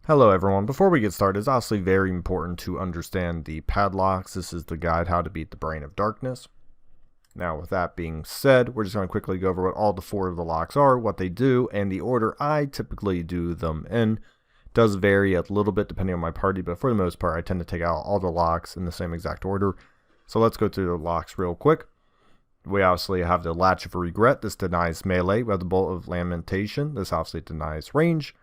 Hello everyone, before we get started, it's obviously very important to understand the padlocks. This is the guide how to beat the brain of darkness. Now with that being said, we're just going to quickly go over what all the four of the locks are, what they do, and the order I typically do them in. It does vary a little bit depending on my party, but for the most part I tend to take out all the locks in the same exact order. So let's go through the locks real quick. We obviously have the latch of regret. This denies melee. We have the bolt of lamentation. This obviously denies range.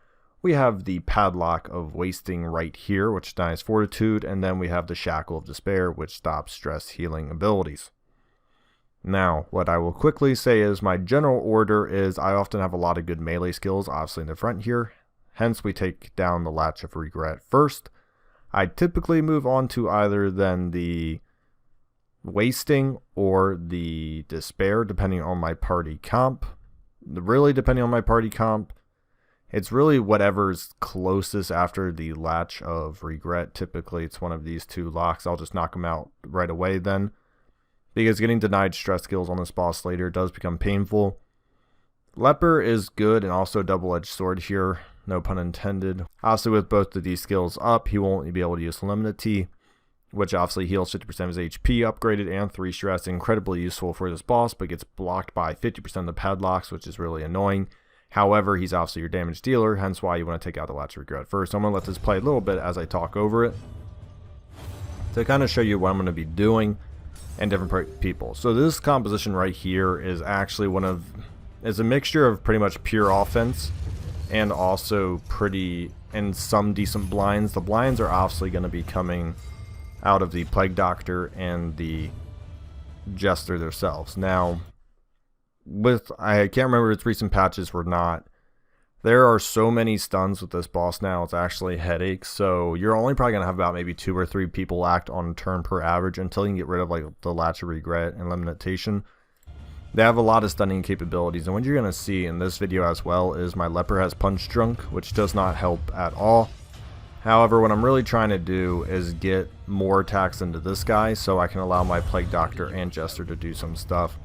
We have the padlock of wasting right here, which denies fortitude, and then we have the shackle of despair, which stops stress healing abilities. Now, what I will quickly say is my general order is I often have a lot of good melee skills, obviously in the front here. Hence, we take down the latch of regret first. I typically move on to either then the wasting or the despair, depending on my party comp. Really, depending on my party comp. It's really whatever's closest after the latch of regret. Typically, it's one of these two locks. I'll just knock them out right away then. Because getting denied stress skills on this boss later does become painful. Leper is good and also a double-edged sword here. No pun intended. Obviously, with both of these skills up, he won't be able to use latch, which obviously heals 50% of his HP, upgraded, and 3 stress. Incredibly useful for this boss, but gets blocked by 50% of the padlocks, which is really annoying. However, he's obviously your damage dealer, hence why you want to take out the latch of regret first. So I'm going to let this play a little bit as I talk over it to kind of show you what I'm going to be doing and different people. So this composition right here is actually is a mixture of pretty much pure offense and also and some decent blinds. The blinds are obviously going to be coming out of the Plague Doctor and the Jester themselves. Now, I can't remember if its recent patches were not. There are so many stuns with this boss now, it's actually a headache. So you're only probably going to have about maybe 2 or 3 people act on turn per average until you can get rid of like the latch of regret and lamentation. They have a lot of stunning capabilities, and what you're going to see in this video as well is my leper has punch drunk, which does not help at all. However, what I'm really trying to do is get more attacks into this guy so I can allow my Plague Doctor and Jester to do some stuff.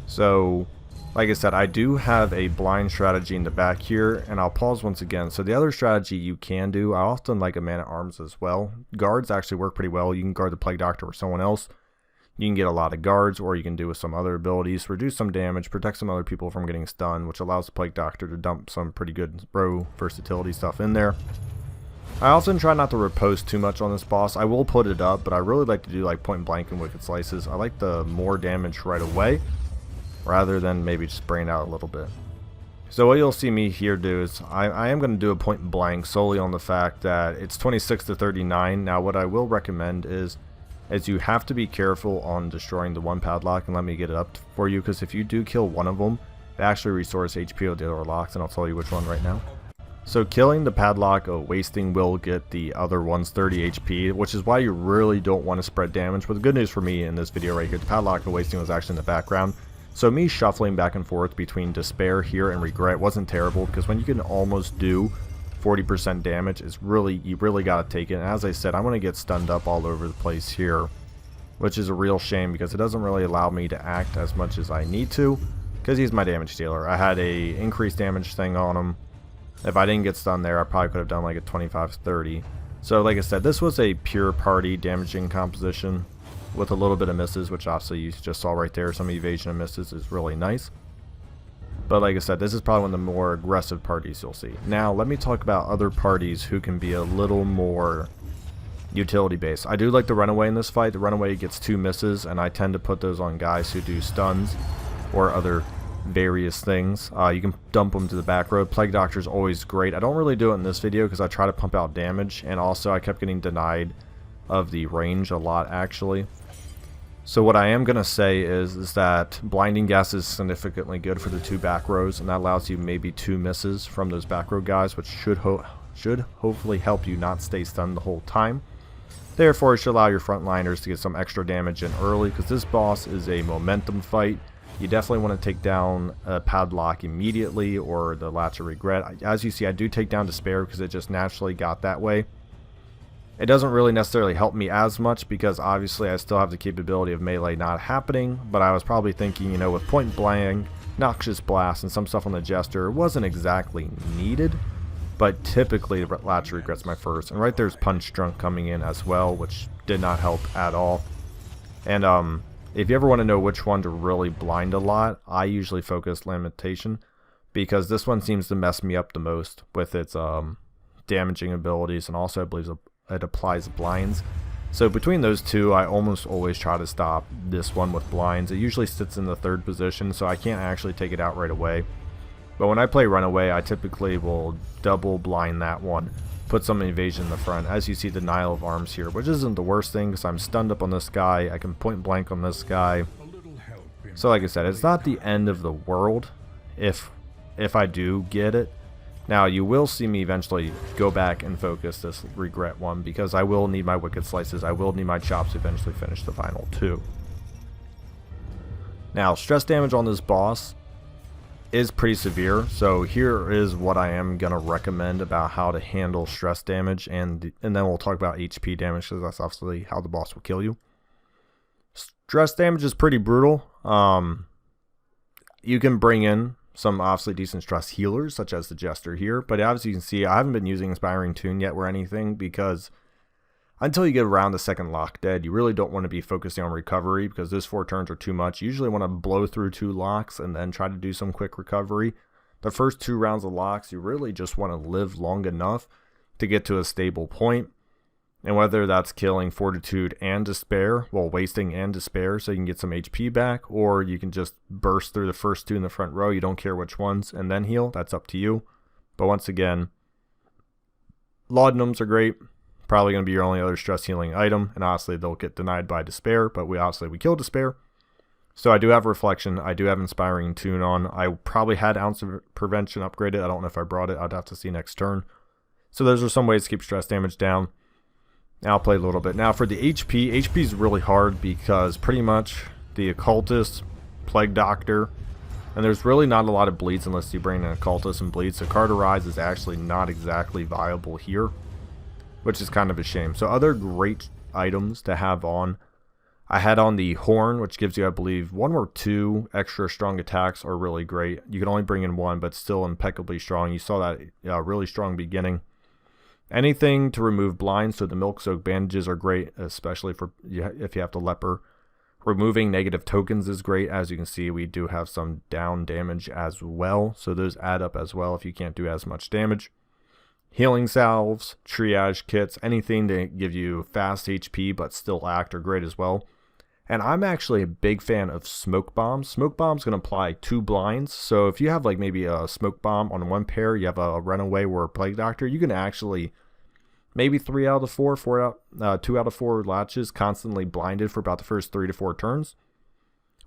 So, like I said, I do have a blind strategy in the back here, and I'll pause once again. So the other strategy you can do, I often like a man-at-arms as well. Guards actually work pretty well. You can guard the Plague Doctor or someone else. You can get a lot of guards, or you can do with some other abilities, reduce some damage, protect some other people from getting stunned, which allows the Plague Doctor to dump some pretty good row versatility stuff in there. I often try not to riposte too much on this boss. I will put it up, but I really like to do like point blank and wicked slices. I like the more damage right away, rather than maybe just spraying out a little bit. So what you'll see me here do is I am going to do a point blank solely on the fact that it's 26 to 39. Now what I will recommend is you have to be careful on destroying the one padlock, and let me get it up for you, because if you do kill one of them, it actually restores HP of the other locks, and I'll tell you which one right now. So killing the padlock of wasting will get the other one's 30 HP, which is why you really don't want to spread damage. But the good news for me in this video right here, the padlock of wasting was actually in the background. So me shuffling back and forth between despair here and regret wasn't terrible, because when you can almost do 40% damage, you really got to take it. And as I said, I'm going to get stunned up all over the place here, which is a real shame because it doesn't really allow me to act as much as I need to, because he's my damage dealer. I had a increased damage thing on him. If I didn't get stunned there, I probably could have done like a 25-30. So like I said, this was a pure party damaging composition with a little bit of misses, which obviously you just saw right there. Some evasion and misses is really nice. But like I said, this is probably one of the more aggressive parties you'll see. Now, let me talk about other parties who can be a little more utility based. I do like the runaway in this fight. The runaway gets 2 misses, and I tend to put those on guys who do stuns or other various things. You can dump them to the back row. Plague Doctor is always great. I don't really do it in this video because I try to pump out damage, and also I kept getting denied of the range a lot actually. So what I am going to say is that blinding gas is significantly good for the 2 back rows, and that allows you maybe 2 misses from those back row guys, which should hopefully help you not stay stunned the whole time. Therefore, it should allow your frontliners to get some extra damage in early, because this boss is a momentum fight. You definitely want to take down a padlock immediately, or the latch of regret. As you see, I do take down despair because it just naturally got that way. It doesn't really necessarily help me as much because obviously I still have the capability of melee not happening, but I was probably thinking, you know, with point blank, noxious blast, and some stuff on the Jester, it wasn't exactly needed. but typically latch regret's my first. And right there's punch drunk coming in as well, which did not help at all. And if you ever want to know which one to really blind a lot, I usually focus lamentation, because this one seems to mess me up the most with its damaging abilities, and also I believe it applies blinds. So between those two, I almost always try to stop this one with blinds. It usually sits in the third position, so I can't actually take it out right away. But when I play runaway, I typically will double blind that one, put some evasion in the front. As you see, denial of arms here, which isn't the worst thing because I'm stunned up on this guy. I can point blank on this guy. So like I said, it's not the end of the world if I do get it. Now you will see me eventually go back and focus this regret one, because I will need my wicked slices. I will need my chops to eventually finish the final two. Now stress damage on this boss is pretty severe, so here is what I am gonna recommend about how to handle stress damage, and then we'll talk about HP damage, because that's obviously how the boss will kill you. Stress damage is pretty brutal. You can bring in some obviously decent stress healers, such as the Jester here, but as you can see, I haven't been using Inspiring Tune yet or anything, because until you get around the second lock dead, you really don't want to be focusing on recovery, because those 4 turns are too much. You usually want to blow through 2 locks and then try to do some quick recovery. The first 2 rounds of locks, you really just want to live long enough to get to a stable point. And whether that's killing Fortitude and Despair, well, wasting and Despair so you can get some HP back, or you can just burst through the first 2 in the front row, you don't care which ones, and then heal, that's up to you. But once again, laudanums are great. Probably going to be your only other stress healing item, and honestly they'll get denied by Despair, but we kill Despair. So I do have Reflection, I do have Inspiring Tune on. I probably had Ounce of Prevention upgraded. I don't know if I brought it, I'd have to see next turn. So those are some ways to keep stress damage down. Now I'll play a little bit. Now for the HP is really hard, because pretty much the Occultist, Plague Doctor, and there's really not a lot of bleeds unless you bring in Occultist and bleeds, so Carterize is actually not exactly viable here, which is kind of a shame. So other great items to have on, I had on the Horn, which gives you, I believe, 1 or 2 extra strong attacks are really great. You can only bring in 1, but still impeccably strong. You saw that really strong beginning. Anything to remove blinds, so the Milk Soak bandages are great, especially for if you have to leper. Removing negative tokens is great. As you can see, we do have some down damage as well, so those add up as well if you can't do as much damage. Healing salves, triage kits, anything to give you fast HP but still act are great as well. And I'm actually a big fan of smoke bombs. Smoke bombs can apply 2 blinds, so if you have like maybe a smoke bomb on 1 pair, you have a runaway or a Plague Doctor, you can actually maybe 3 out of 4, 2 out of 4 latches constantly blinded for about the first 3 to 4 turns,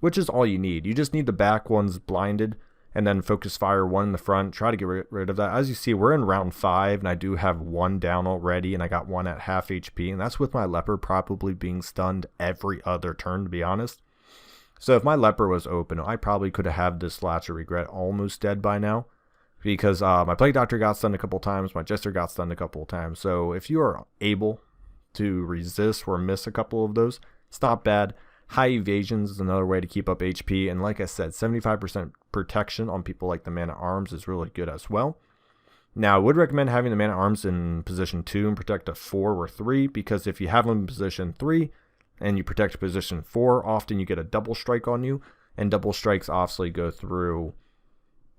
which is all you need. You just need the back ones blinded, and then focus fire 1 in the front, try to get rid of that. As you see, we're in round 5, and I do have 1 down already, and I got 1 at half HP, and that's with my leper probably being stunned every other turn, to be honest. So if my leper was open, I probably could have had this Latch of Regret almost dead by now, because my Plague Doctor got stunned a couple times, my Jester got stunned a couple times. So if you are able to resist or miss a couple of those, it's not bad. High evasions is another way to keep up HP, and like I said, 75% protection on people like the Man-at-Arms is really good as well. Now, I would recommend having the Man-at-Arms in position 2 and protect a 4 or 3, because if you have them in position 3 and you protect position 4, often you get a double strike on you, and double strikes obviously go through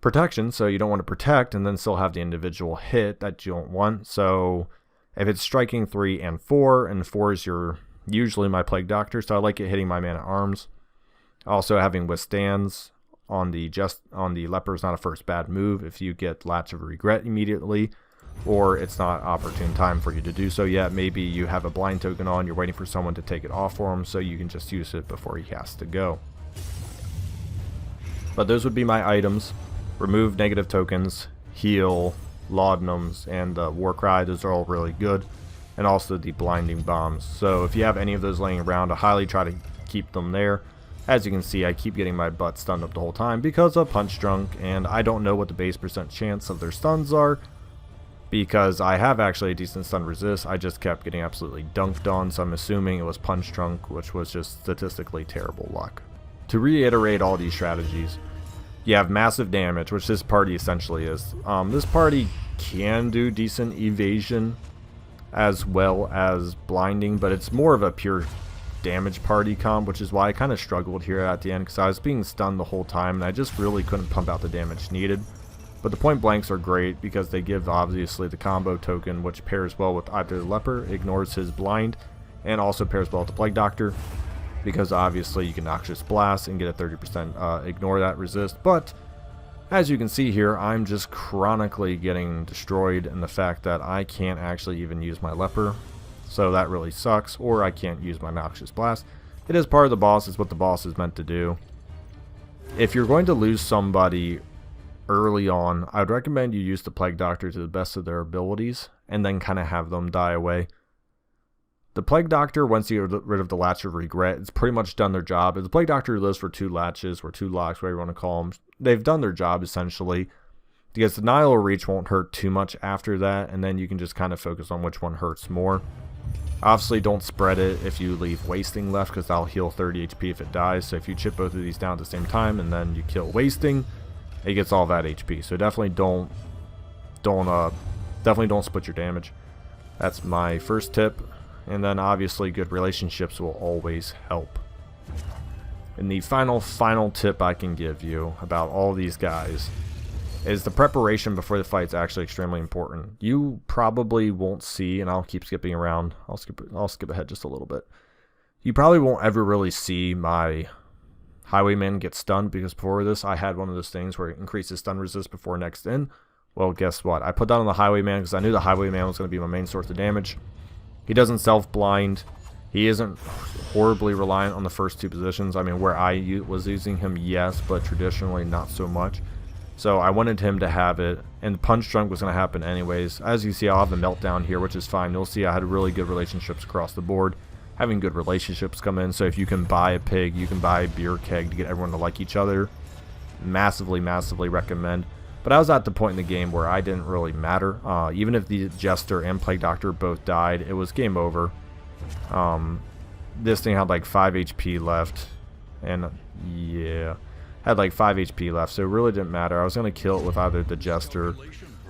protection, so you don't want to protect and then still have the individual hit that you don't want. So if it's striking 3 and 4, and 4 is your usually my Plague Doctor, so I like it hitting my Man-at-Arms. Also, having withstands on the leper is not a first bad move if you get Latch of Regret immediately, or it's not opportune time for you to do so yet. Maybe you have a blind token on, you're waiting for someone to take it off for him, so you can just use it before he has to go. But those would be my items. Remove negative tokens, heal, laudanums, and War Cry. Those are all really good. And also the blinding bombs. So if you have any of those laying around, I highly try to keep them there. As you can see, I keep getting my butt stunned up the whole time because of Punch Drunk, and I don't know what the base % chance of their stuns are, because I have actually a decent stun resist. I just kept getting absolutely dunked on, so I'm assuming it was Punch Drunk, which was just statistically terrible luck. To reiterate all these strategies, you have massive damage, which this party essentially is. This party can do decent evasion as well as blinding, but it's more of a pure damage party comp, which is why I kind of struggled here at the end, because I was being stunned the whole time and I just really couldn't pump out the damage needed. But the point blanks are great because they give obviously the combo token, which pairs well with either the leper, ignores his blind, and also pairs well with the plague doctor, because obviously you can noxious blast and get a 30% ignore that resist. But as you can see here, I'm just chronically getting destroyed, and the fact that I can't actually even use my leper, so that really sucks. Or I can't use my noxious blast. It is part of the boss, it's what the boss is meant to do. If you're going to lose somebody early on, I'd recommend you use the plague doctor to the best of their abilities and then kind of have them die away. The plague doctor, once you get rid of the latch of regret, it's pretty much done their job. If the plague doctor lives for 2 latches or 2 locks, whatever you want to call them, they've done their job essentially, because denial or reach won't hurt too much after that, and then you can just kind of focus on which one hurts more. Obviously don't spread it if you leave wasting left, because that'll heal 30 HP if it dies. So if you chip both of these down at the same time and then you kill wasting, it gets all that HP. So definitely don't split your damage. That's my first tip. And then obviously good relationships will always help. And the final tip I can give you about all these guys is the preparation before the fight is actually extremely important. You probably won't see, and I'll keep skipping around. I'll skip ahead just a little bit. You probably won't ever really see my Highwayman get stunned, because before this I had one of those things where it increases stun resist before next in. Well, guess what? I put that on the Highwayman because I knew the Highwayman was going to be my main source of damage. He doesn't self-blind. He isn't horribly reliant on the first 2 positions. I mean, where I was using him, yes, but traditionally not so much. So I wanted him to have it, and the punch drunk was going to happen anyways. As you see, I'll have a meltdown here, which is fine. You'll see I had really good relationships across the board. Having good relationships come in, so if you can buy a pig, you can buy a beer keg to get everyone to like each other. Massively recommend. But I was at the point in the game where I didn't really matter. Even if the Jester and Plague Doctor both died, it was game over. This thing had like 5 HP left, and yeah, had like 5 HP left, so it really didn't matter. I was going to kill it with either the Jester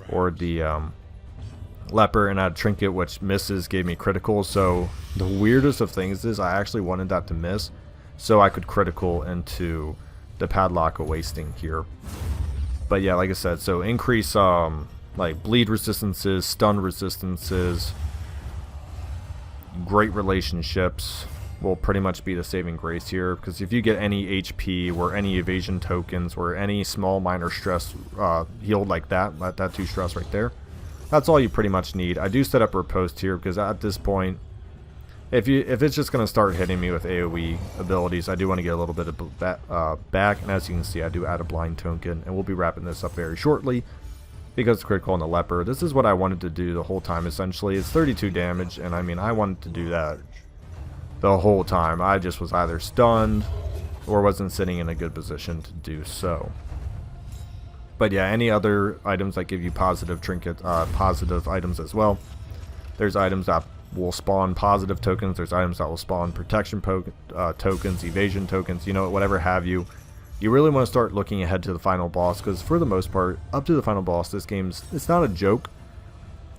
or the leper, and I had Trinket, which misses, gave me critical. So the weirdest of things is I actually wanted that to miss so I could critical into the padlock of wasting here. But yeah, like I said, so increase like bleed resistances, stun resistances, great relationships will pretty much be the saving grace here, because if you get any HP or any evasion tokens or any small minor stress healed like that 2 stress right there, that's all you pretty much need. I do set up riposte here because at this point, if it's just going to start hitting me with AoE abilities, I do want to get a little bit of back, and as you can see, I do add a blind token, and we'll be wrapping this up very shortly because it's critical on the leper. This is what I wanted to do the whole time essentially. It's 32 damage, and I mean, I wanted to do that the whole time. I just was either stunned or wasn't sitting in a good position to do so. But yeah, any other items that give you positive positive items as well. There's items that will spawn positive tokens. There's items that will spawn protection tokens, evasion tokens, you know, whatever have you. You really want to start looking ahead to the final boss, because for the most part, up to the final boss, this game's, it's not a joke.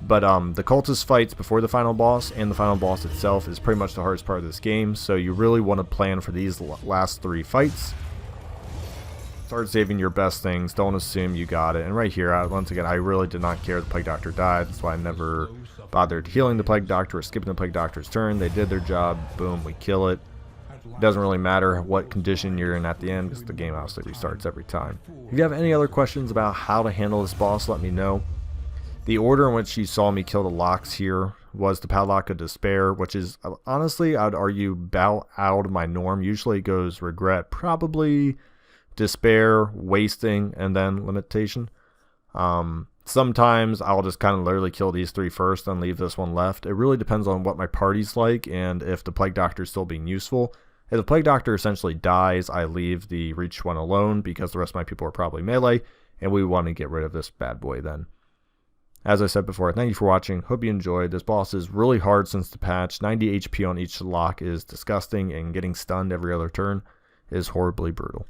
But the cultist fights before the final boss and the final boss itself is pretty much the hardest part of this game. So you really want to plan for these last 3 fights. Start saving your best things. Don't assume you got it. And right here, once again, I really did not care the Plague Doctor died. That's why I never bothered healing the Plague Doctor or skipping the Plague Doctor's turn. They did their job. Boom, we kill it. It doesn't really matter what condition you're in at the end, because the game obviously restarts every time. If you have any other questions about how to handle this boss, let me know. The order in which you saw me kill the locks here was the Padlock of Despair, which is, honestly, I'd argue about out of my norm. Usually it goes Regret, probably Despair, Wasting, and then Lamentation. Sometimes I'll just kind of literally kill these 3 first and leave this one left. It really depends on what my party's like and if the Plague Doctor is still being useful. If the Plague Doctor essentially dies, I leave the Reach one alone because the rest of my people are probably melee, and we want to get rid of this bad boy then. As I said before, thank you for watching. Hope you enjoyed. This boss is really hard since the patch. 90 HP on each lock is disgusting, and getting stunned every other turn is horribly brutal.